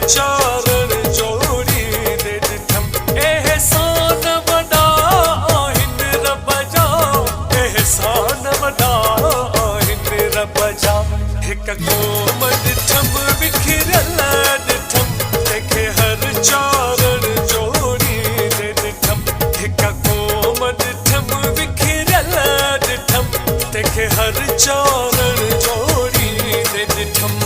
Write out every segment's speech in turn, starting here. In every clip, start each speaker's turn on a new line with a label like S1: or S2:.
S1: चारण जोड़ी दे ॾिठम एहसान वॾा आहिनि रब जा एहसान वॾा आहिनि रब जा हिक क़ौम ॾिठम विखिरियल ॾिठम तंहिंखे हर चारण जोड़ी दे ॾिठम हिक क़ौम ॾिठम विखिरियल ॾिठम तंहिंखे हर चारण जोड़ी दे ॾिठम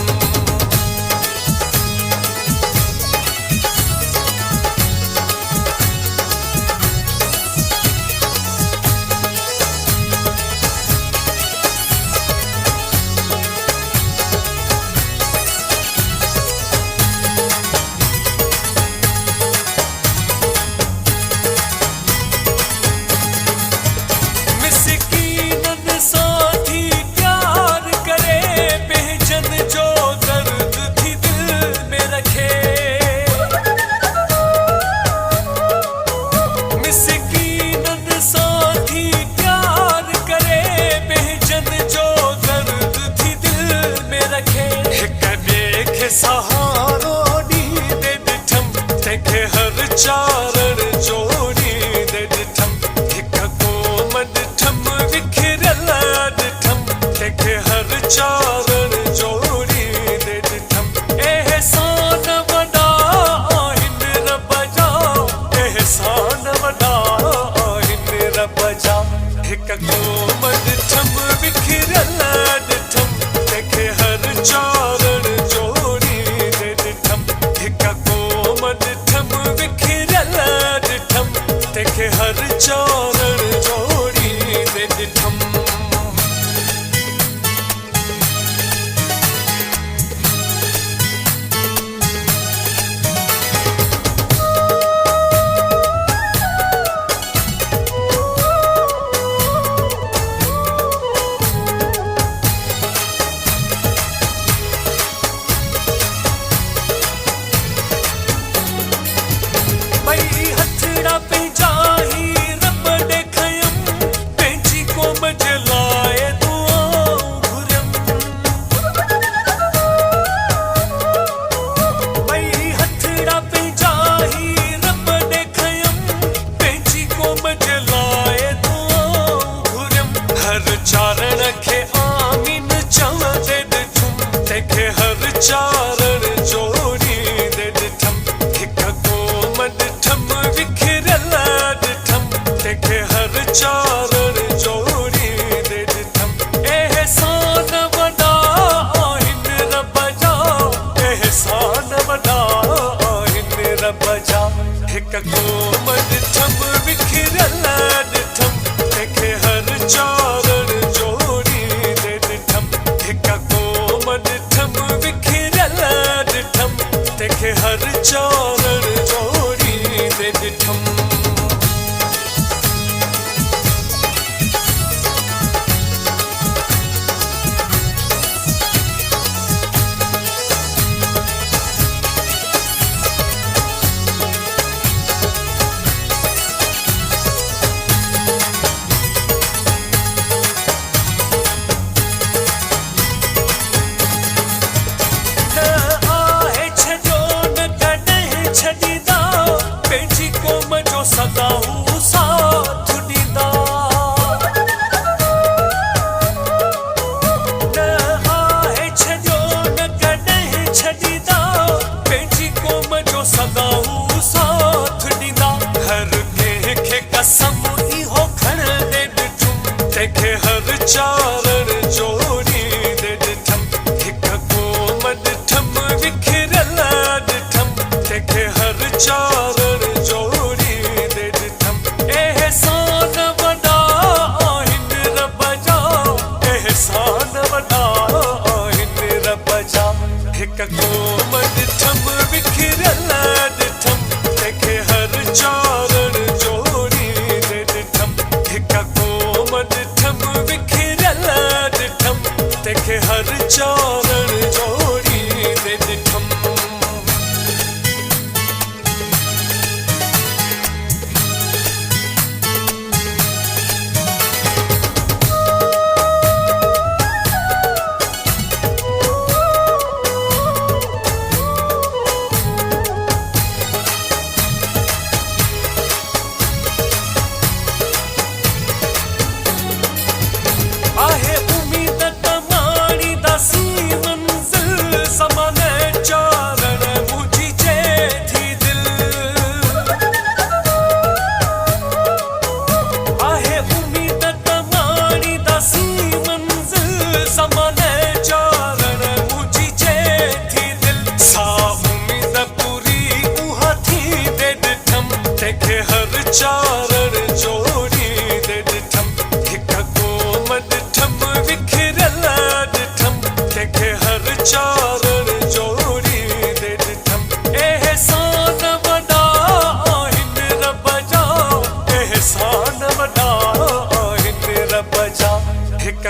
S1: सहारो ॾी दे ॾिठम तंहिंखे हर चारण जोड़ी दे ॾिठम हिक क़ौम ॾिठम विखिरियल ॾिठम तंहिंखे हर चारण जोड़ी दे ॾिठम एहसान वॾा आहिनि रब जा एहसान वॾा आहिनि रब जा हिक क़ौम ॾिठम विखिरियल ॾिठम तंहिंखे हर चारण तंहिंखे हर चारण जोड़ी दे ॾिठम चारण खे आमीन चवंदे ॾिठुम तंहिंखे हर चारण जोड़ी दे ॾिठम हिक क़ौम ॾिठम विखिरियल ॾिठम तंहिंखे हर चारण जोड़ी दे ॾिठम एहसान वॾा आहिनि रब जा एहसान वॾा आहिनि रब जा हिक क़ौम ॾिठम विखिरियल ॾिठम तंहिंखे हर चारण तंहिंखे हर चारण जोड़ी दे ॾिठम सदा हू साथ ॾींदा न आहे छॾियो न कॾहिं छॾींदा पंहिंजी क़ौम जो सदा हू साथ ॾींदा हर कंहिंखे कसम इहो खणंदे ॾिठुम तंहिंखे हर चारण जोड़ी दे ॾिठम हिक क़ौम ॾिठम विखिरियल ॾिठम तंहिंखे हर चारण जोड़ी एहसान वॾा आहिनि रब जा एहसान वॾा आहिनि रब जा हिक क़ौम ॾिठम विखिरियल ॾिठम तंहिंखे हर चारण जोड़ी दे ॾिठम हिक क़ौम ॾिठम विखिरियल ॾिठम तंहिंखे हर चारण जोड़ी दे ॾिठम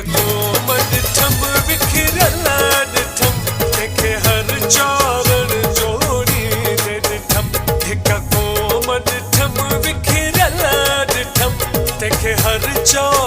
S1: कोमल ठम विखिरल ॾिठम तंहिंखे हर चारण जोड़ींदे ॾिठम हिक कोमल ठम विखिरल ॾिठम तंहिंखे हर चारण